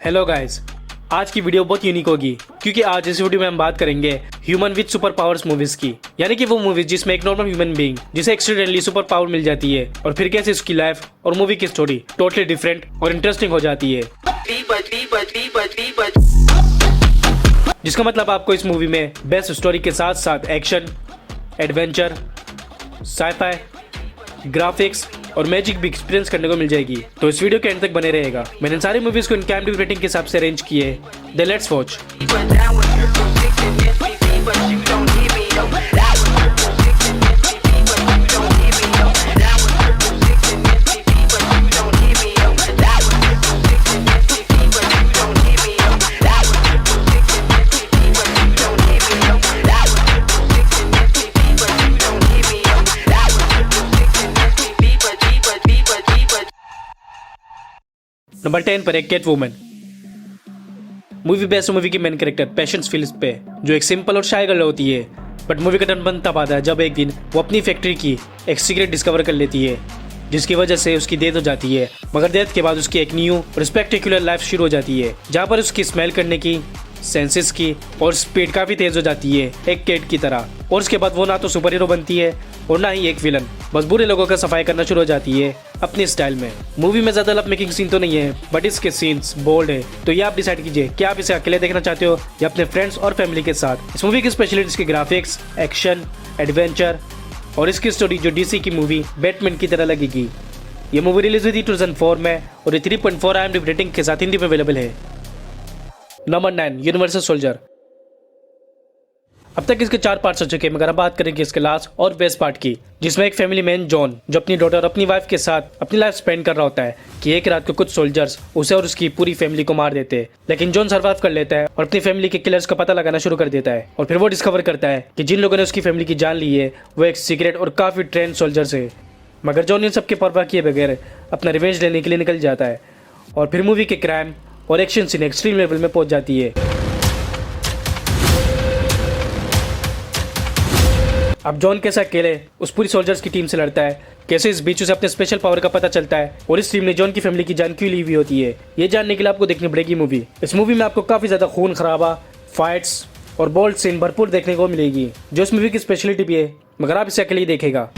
Hello guys, आज की video बहुत यूनिक होगी क्योंकि आज इस वीडियो में हम बात करेंगे human with super powers movies की। यानी कि वो मूवीज जिसमें एक नॉर्मल ह्यूमन बीइंग जिसे एक्सीडेंटली सुपर पावर मिल जाती है और फिर कैसे उसकी लाइफ और मूवी की स्टोरी टोटली डिफरेंट और इंटरेस्टिंग हो जाती है। जिसका मतलब आपको इस मूवी में बेस्ट स्टोरी के साथ साथ एक्शन, एडवेंचर, साईफाई, ग्राफिक्स और मैजिक भी एक्सपीरियंस करने को मिल जाएगी। तो इस वीडियो के एंड तक बने रहेगा। मैंने सारी मूवीज को इनके IMDb रेटिंग के हिसाब से अरेंज किए। Then let's watch. नंबर 10 पर एक Catwoman. Movie best movie की मेन कैरेक्टर पेशेंस फिलिप्स पे, जो एक सिंपल और शाय गर्ल होती है। बट मूवी का टर्न बन तब आता है जब एक दिन वो अपनी फैक्ट्री की एक सीक्रेट डिस्कवर कर लेती है, जिसकी वजह से उसकी डेथ हो जाती है। मगर डेथ के बाद उसकी एक न्यू और स्पेक्टेक्युलर लाइफ शुरू हो जाती है, जहाँ पर उसकी स्मेल करने की, सेंसेस की और स्पीड काफी तेज हो जाती है एक कैट की तरह। और उसके बाद वो ना तो सुपर हीरो बनती है और ना ही एक विलन, बस बुरे लोगों का सफाई करना शुरू हो जाती है अपनी स्टाइल में। मूवी में ज्यादा लव मेकिंग सीन तो नहीं है, बट इसके सीन्स बोल्ड है। तो ये आप डिसाइड कीजिए कि आप इसे अकेले देखना चाहते हो या अपने फ्रेंड्स और फैमिली के साथ। इस मूवी की स्पेशलिटी इसके ग्राफिक्स, एक्शन, एडवेंचर और इसकी स्टोरी जो DC की मूवी बैटमैन की तरह लगेगी। ये मूवी रिलीज हुई थी 2004 में और ये 3.4 IMDb रेटिंग के साथ हिंदी में अवेलेबल है। Number 9 universal soldier. अब तक इसके 4 पार्ट्स हो चुके हैं, मगर अब बात करेंगे इसके लास्ट और बेस्ट पार्ट की, जिसमें एक फैमिली मैन जॉन जो अपनी डॉटर और अपनी वाइफ के साथ अपनी लाइफ स्पेंड कर रहा होता है कि एक रात को कुछ सोल्जर्स उसे और उसकी पूरी फैमिली को मार देते हैं। लेकिन जॉन सर्वाइव कर लेता है और अपनी फैमिली के किलर्स का पता लगाना शुरू कर देता है। और फिर वो डिस्कवर करता है कि जिन लोगों ने उसकी फैमिली की जान ली है वो एक सीक्रेट और काफी ट्रेंड सोल्जर्स है। मगर जॉन इन सबके परवाह किए बगैर अपना रिवेंज लेने के लिए निकल जाता है। और फिर मूवी के क्राइम और एक्शन सीन एक्सट्रीम लेवल में पहुंच जाती है। अब जॉन कैसे अकेले उस पूरी सोल्जर्स की टीम से लड़ता है, कैसे इस बीच उसे अपने स्पेशल पावर का पता चलता है और इस टीम ने जॉन की फैमिली की जान क्यों ली हुई होती है, ये जानने के लिए आपको देखनी पड़ेगी मूवी। इस मूवी में आपको काफी ज्यादा खून खराबा, फाइट्स और बोल्ड सीन भरपूर देखने को मिलेगी, जो इस मूवी की स्पेशलिटी भी है। मगर आप इसे अकेले ही देखेगा।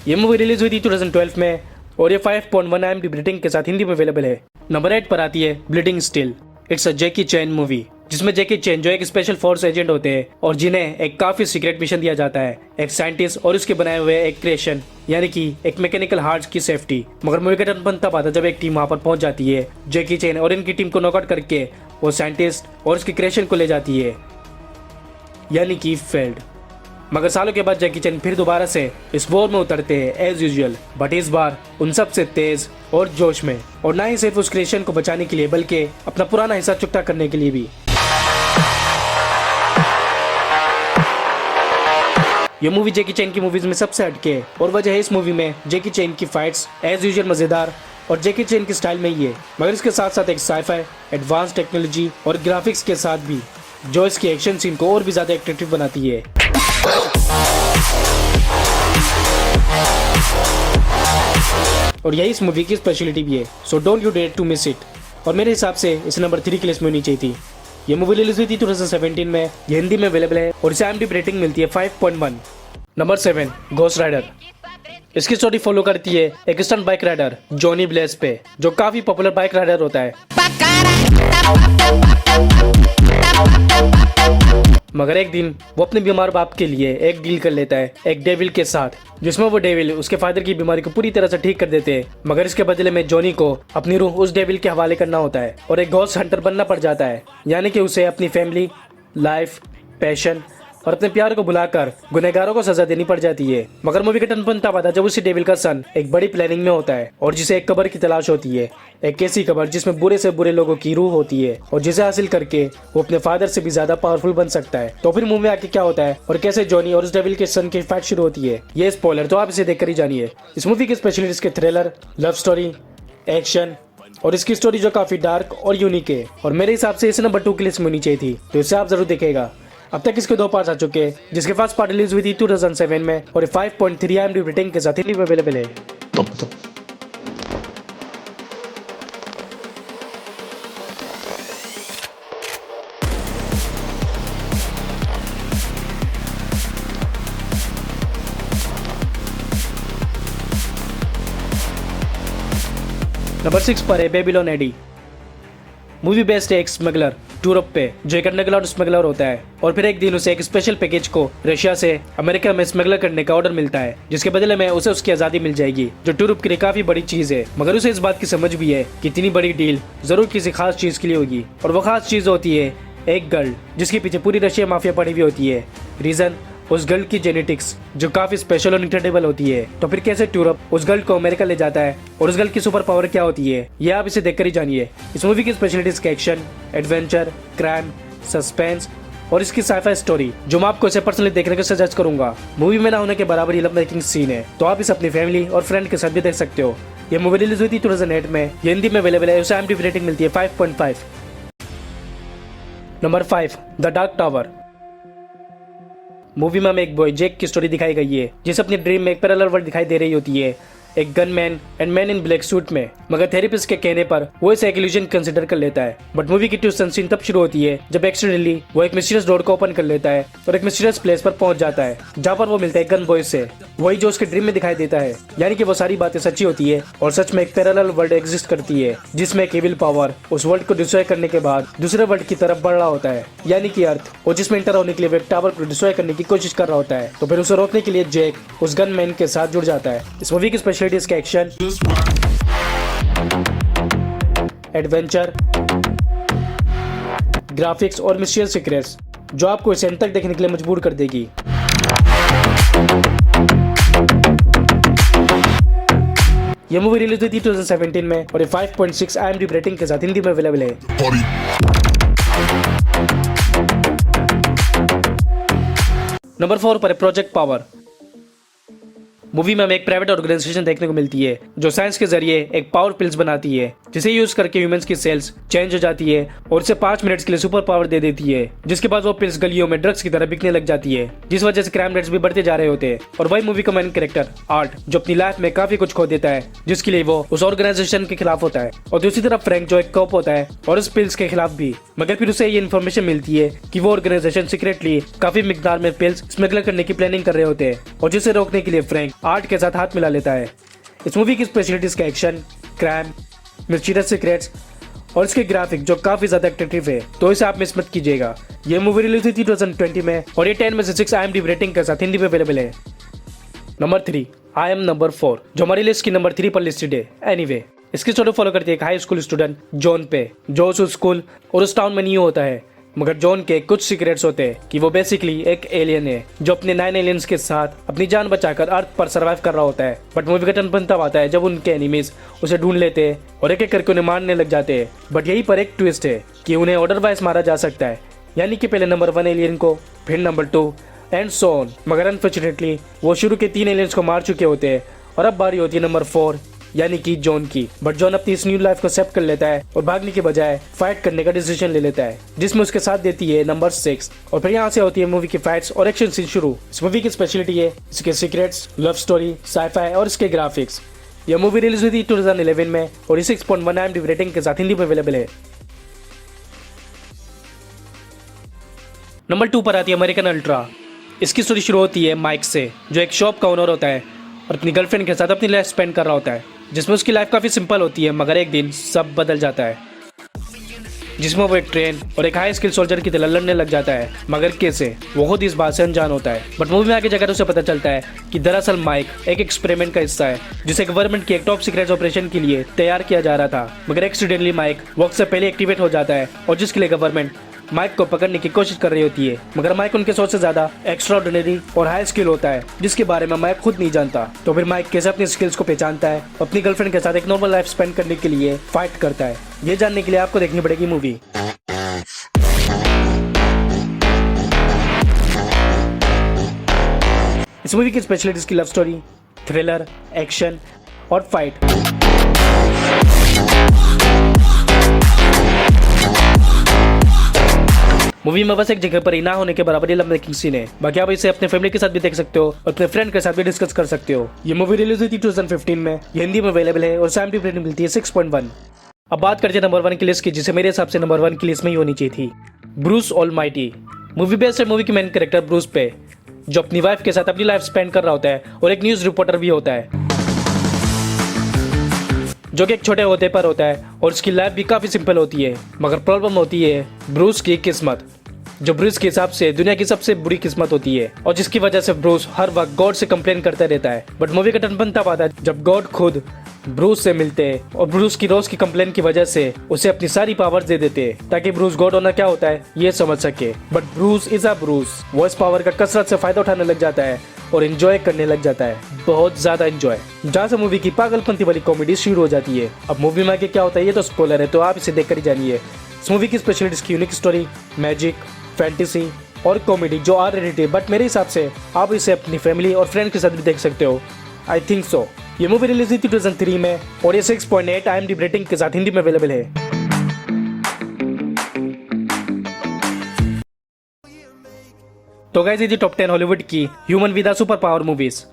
ये मूवी रिलीज हुई थी 2012 में और ये 5.1 IMDb रेटिंग के साथ हिंदी में अवेलेबल है। नंबर 8 पर आती है bleeding still. It's a Jackie chain movie, जिसमें जैकी चैन जो एक स्पेशल फोर्स एजेंट होते हैं और जिन्हें एक काफी सीक्रेट मिशन दिया जाता है, एक साइंटिस्ट और उसके बनाए हुए एक क्रिएशन यानी कि एक मैकेनिकल हार्ट की सेफ्टी। मगर मूवी का टर्न तब आता जब एक टीम वहां पर पहुंच जाती है। जैकी चैन और इनकी टीम को नॉकआउट करके वो साइंटिस्ट और उसके क्रिएशन को ले जाती है, यानी कि फेल्ड। मगर सालों के बाद जैकी चैन फिर दोबारा से इस वॉर में उतरते हैं एज यूजुअल, बट इस बार उन सब से तेज और जोश में। और ना ही सिर्फ उस क्रिएशन को बचाने के लिए बल्कि अपना पुराना हिस्सा चुकता करने के लिए भी। ये मूवी जैकी चैन की मूवीज में सबसे हटके है और वजह है इस मूवी में जैकी चैन की फाइट्स एज यूजुअल मजेदार और जैकी चैन की स्टाइल में ही है। मगर इसके साथ साथ एक साईफाई, एडवांस टेक्नोलॉजी और ग्राफिक्स के साथ भी, जो इसकी एक्शन सीन को और भी ज्यादा एट्रैक्टिव बनाती है। और यही इस मूवी की स्पेशलिटी भी है, so don't you dare to miss it. और मेरे हिसाब से इसे नंबर 3 की लिस्ट में होनी चाहिए थी। ये मूवी रिलीज हुई थी 2017 में, ये हिंदी में अवेलेबल है और इसे IMDb रेटिंग मिलती है 5.1। Number 7 Ghost Rider. इसकी स्टोरी फॉलो करती है एक stunt bike rider Johnny Blaze पे, जो काफी पॉपुलर बाइक राइडर होता है। मगर एक दिन वो अपने बीमार बाप के लिए एक डील कर लेता है एक डेविल के साथ, जिसमें वो डेविल उसके फादर की बीमारी को पूरी तरह से ठीक कर देते हैं। मगर इसके बदले में जॉनी को अपनी रूह उस डेविल के हवाले करना होता है और एक घोस्ट हंटर बनना पड़ जाता है, यानी कि उसे अपनी फैमिली, लाइफ, पैशन और अपने प्यार को बुलाकर गुनहगारों को सजा देनी पड़ जाती है। मगर मूवी का टर्न तब आता जब उसी डेविल का सन एक बड़ी प्लानिंग में होता है और जिसे एक कब्र की तलाश होती है, एक ऐसी कब्र जिसमें बुरे से बुरे लोगों की रूह होती है और जिसे हासिल करके वो अपने फादर से भी ज्यादा पावरफुल बन सकता है। तो फिर मूवी में आके क्या होता है और कैसे जॉनी और उस डेविल के सन की फाइट शुरू होती है, ये स्पॉइलर तो आप इसे देखकर ही जानिए। इस मूवी की स्पेशलिटी इसके थ्रिलर, लव स्टोरी, एक्शन और इसकी स्टोरी जो काफी डार्क और यूनिक है और मेरे हिसाब से इसे नंबर 2 की लिस्ट में होनी चाहिए थी, तो इसे आप जरूर देखेगा। अब तक इसके 2 पार्ट्स आ चुके हैं, जिसके फर्स्ट पार्ट रिलीज हुई थी 2007 में और 5.3 IMDb रेटिंग के साथ हिंदी में अवेलेबल है। नंबर 6 पर है बेबीलोन एडी। मूवी बेस्ड है एक स्मगलर टूरप पे जो एक अंडरग्राउंड स्मगलर होता है और फिर एक दिन उसे एक स्पेशल पैकेज को रशिया से अमेरिका में स्मगलर करने का ऑर्डर मिलता है, जिसके बदले में उसे उसकी आजादी मिल जाएगी, जो टूरप के लिए काफी बड़ी चीज है। मगर उसे इस बात की समझ भी है कि इतनी बड़ी डील जरूर किसी खास चीज के लिए होगी, और वो खास चीज होती है एक गर्ल जिसके पीछे पूरी रशिया माफिया पड़ी हुई होती है। रीजन उस गर्ल की जेनेटिक्स जो काफी स्पेशल और इनक्रेडिबल होती है। तो फिर कैसे टूरप उस गर्ल को अमेरिका ले जाता है और उस गर्ल की सुपर पावर क्या होती है, ये आप इसे देखकर ही जानिए। इस मूवी की स्पेशलिटीज के एक्शन, एडवेंचर, क्राइम, सस्पेंस और इसकी साइफाई स्टोरी जो मैं आपको इसे पर्सनली देखने को सजेस्ट करूंगा। मूवी में ना होने के बराबर ये लव मेकिंग सीन है, तो आप इसे अपनी फैमिली और फ्रेंड के साथ भी देख सकते हो। ये मूवी रिलीज हुई थी 2008 में, ये हिंदी में अवेलेबल है। उसे IMDb रेटिंग मिलती है 5.5। Number 5 the dark tower. Movie में हमें एक बॉय जैक की स्टोरी दिखाई गई है, जिसे अपनी ड्रीम में एक पैरेलल वर्ल्ड दिखाई दे रही होती है, एक gunman and man in black suit में। मगर थेरेपिस्ट के कहने पर वो इसे एक इल्यूजन कंसीडर कर लेता है। बट मूवी की ट्विस्ट सीन तब शुरू होती है जब एक्सीडेंटली वो एक मिस्टीरियस डोर को ओपन कर लेता है और एक मिस्टीरियस प्लेस पर पहुंच जाता है, जहाँ पर वो मिलता है गन बॉय से, वही जो उसके ड्रीम में दिखाई देता है। यानी कि वो सारी बातें सच्ची होती है और सच में एक पैरेलल वर्ल्ड एग्जिस्ट करती है, जिसमें एक इविल पावर उस वर्ल्ड को डिस्ट्रॉय करने के बाद दूसरे वर्ल्ड की तरफ बढ़ रहा होता है, यानी कि अर्थ, और जिसमें इंटर होने के लिए वो एक टावर को डिस्ट्रॉय करने की कोशिश कर रहा होता है। तो फिर उसे रोकने के लिए जैक उस गनमैन के साथ जुड़ जाता है। इस मूवी की स्पेशलिटीज के एक्शन, एडवेंचर, ग्राफिक्स और मिस्टीरियस सीक्रेट्स जो आपको इसे अंत तक देखने के लिए मजबूर कर देगी। यह मूवी रिलीज हुई थी 2017 में और ये 5.6 IMDb रेटिंग के साथ हिंदी में अवेलेबल है। नंबर 4 पर प्रोजेक्ट पावर। मूवी में हमें एक प्राइवेट ऑर्गेनाइजेशन देखने को मिलती है जो साइंस के जरिए एक पावर पिल्स बनाती है, जिसे यूज करके ह्यूमंस की सेल्स चेंज हो जाती है और उसे 5 मिनट्स के लिए सुपर पावर दे देती है, जिसके बाद वो पिल्स गलियों में ड्रग्स की तरह बिकने लग जाती है, जिस वजह से क्राइम रेट्स भी बढ़ते जा रहे होते हैं। और वही मूवी का मेन कैरेक्टर आर्ट जो अपनी लाइफ में काफी कुछ खो देता है, जिसके लिए वो उस ऑर्गेनाइजेशन के खिलाफ होता है, और दूसरी तरफ फ्रैंक जो एक कॉप होता है और उस पिल्स के खिलाफ भी। मगर फिर उसे ये इन्फॉर्मेशन मिलती है कि वो ऑर्गेनाइजेशन सीक्रेटली काफी मिकदार में पिल्स स्मगलर करने की प्लानिंग कर रहे होते हैं, और जिसे रोकने के लिए फ्रैंक आर्ट के साथ हाथ मिला लेता है। इस मूवी की स्पेशलिटीज का एक्शन, क्राइम, मिस्टीरियस सीक्रेट्स और इसके ग्राफिक जो काफी ज्यादा अट्रैक्टिव है, तो इसे आप मिस मत कीजिएगा। ये मूवी रिलीज हुई थी 2020 में और ये 10 में से 6 IMDb रेटिंग के साथ हिंदी में अवेलेबल है। नंबर 3 आई एम नंबर 4 जो हमारी लिस्ट की नंबर 3 पर लिस्टेड है। एनीवे इसकी स्टोरी फॉलो करती है एक हाई स्कूल स्टूडेंट जॉन पे, जो उस स्कूल और उस टाउन में नहीं होता है। मगर जॉन के कुछ सीक्रेट्स होते हैं कि वो बेसिकली एक एलियन है जो अपने 9 एलियंस के साथ अपनी जान बचाकर अर्थ पर सर्वाइव कर रहा होता है। बट मूवी का टर्न तब आता है जब उनके एनिमीज उसे ढूंढ लेते हैं और एक एक करके उन्हें मारने लग जाते हैं। बट यहीं पर एक ट्विस्ट है कि उन्हें ऑर्डर वाइज मारा जा सकता है, यानी कि पहले नंबर 1 एलियन को, फिर नंबर 2 एंड सो ऑन। मगर अनफॉर्चुनेटली वो शुरू के 3 एलियंस को मार चुके होते हैं और अब बारी होती है नंबर 4 यानी कि जॉन की। बट जॉन अपनी इस न्यू लाइफ को एक्सेप्ट कर लेता है और भागने के बजाय फाइट करने का डिसीजन ले लेता है, जिसमें उसके साथ देती है नंबर 6। और फिर यहाँ से होती है मूवी की फाइट्स और एक्शन सीन शुरू। इस मूवी की स्पेशलिटी है इसके सीक्रेट्स, लव स्टोरी, साइफाई और इसके ग्राफिक्स। यह मूवी रिलीज हुई थी 2011 में और 6.1 IMDb रेटिंग के साथ हिंदी में अवेलेबल है। नंबर 2 पर आती है अमेरिकन अल्ट्रा। इसकी स्टोरी शुरू होती है माइक से, जो एक शॉप का ओनर होता है और अपनी गर्लफ्रेंड के साथ अपनी लाइफ स्पेंड कर रहा होता है, जिसमें उसकी लाइफ काफ़ी सिंपल होती है। मगर एक दिन सब बदल जाता है, जिसमें वो एक ट्रेन और एक हाई स्किल सोल्जर की तरह लड़ने लग जाता है। मगर कैसे, वो खुद इस बात से अनजान होता है। बट मूवी में आगे जाकर उसे पता चलता है कि दरअसल माइक एक एक्सपेरिमेंट का हिस्सा है, जिसे गवर्नमेंट की एक टॉप सीक्रेट ऑपरेशन के लिए तैयार किया जा रहा था। मगर एक्सीडेंटली माइक वक्त से पहले एक्टिवेट हो जाता है, और जिसके लिए गवर्नमेंट माइक को पकड़ने की कोशिश कर रही होती है। मगर माइक उनके सोच से ज्यादा एक्स्ट्राऑर्डिनरी और हाई स्किल होता है, जिसके बारे में माइक खुद नहीं जानता। तो फिर माइक कैसे अपनी स्किल्स को पहचानता है, अपनी गर्लफ्रेंड के साथ एक नॉर्मल लाइफ स्पेंड करने के लिए फाइट करता है, ये जानने के लिए आपको देखनी पड़ेगी मूवी। इस मूवी की स्पेशलिटीज की लव स्टोरी, थ्रिलर, एक्शन और फाइट। मूवी में बस एक जगह पर ही ना होने के बराबर लव मेकिंग सीन है। बाकी आप इसे अपने फैमिली के साथ भी देख सकते हो और अपने फ्रेंड के साथ भी डिस्कस कर सकते हो। ये मूवी रिलीज हुई थी 2015 में, ये हिंदी में अवेलेबल है और IMDb रेटिंग मिलती है 6.1। अब बात करते हैं नंबर 1 की लिस्ट की, जिसे मेरे हिसाब से नंबर 1 की लिस्ट में ही होनी चाहिए थी। Bruce almighty. मूवी बेस्ड है मूवी की मेन कैरेक्टर ब्रूस पे, जो अपनी वाइफ के साथ अपनी लाइफ स्पेंड कर रहा होता है और एक न्यूज रिपोर्टर भी होता है। जो कि एक छोटे होते पर होता है और उसकी लाइफ भी काफी सिंपल होती है। मगर प्रॉब्लम होती है ब्रूस की किस्मत, जो ब्रूस के हिसाब से दुनिया की सबसे बुरी किस्मत होती है और जिसकी वजह से ब्रूस हर वक्त गॉड से कंप्लेन करता रहता है। बट मूवी का टर्न तब आता है जब गॉड खुद ब्रूस से मिलते हैं और ब्रूस की रोज की कंप्लेन की वजह से उसे अपनी सारी पावर्स दे देते हैं ताकि ब्रूस गॉड होना क्या होता है ये समझ सके। But Bruce is a Bruce, वो इस पावर का कसरत से फायदा उठाने लग जाता है और एंजॉय करने लग जाता है, बहुत ज्यादा एंजॉय, जहाँ से मूवी की पागलपंती वाली कॉमेडी शुरू हो जाती है। अब मूवी में आगे क्या होता है ये तो स्पॉइलर है, तो आप इसे देखकर ही जानिए। इस मूवी की स्पेशलिटी इसकी यूनिक स्टोरी, मैजिक, फैंटेसी और कॉमेडी जो आर रेटेड है, बट मेरे हिसाब से आप इसे अपनी फैमिली और फ्रेंड्स के साथ भी देख सकते हो। I think so. ये मूवी रिलीज हुई थी 2003 में और ये 6.8 IMDb रेटिंग के साथ हिंदी में अवेलेबल है। तो गाइस ये थी टॉप 10 हॉलीवुड की human with super power movies.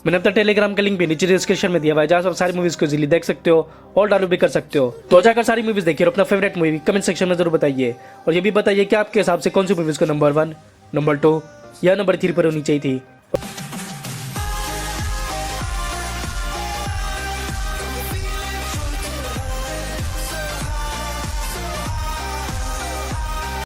मैंने अपना टेलीग्राम का लिंक भी नीचे डिस्क्रिप्शन में दिया हुआ है, जहाँ से आप सारी मूवीज को इजीली देख सकते हो और डाउनलोड भी कर सकते हो। तो जाकर सारी मूवीज देखिए और अपना फेवरेट मूवी कमेंट सेक्शन में जरूर बताइए और ये भी बताइए कि आपके हिसाब से कौन सी मूवीज को नंबर 1, नंबर 2 या नंबर 3 पर होनी चाहिए थी।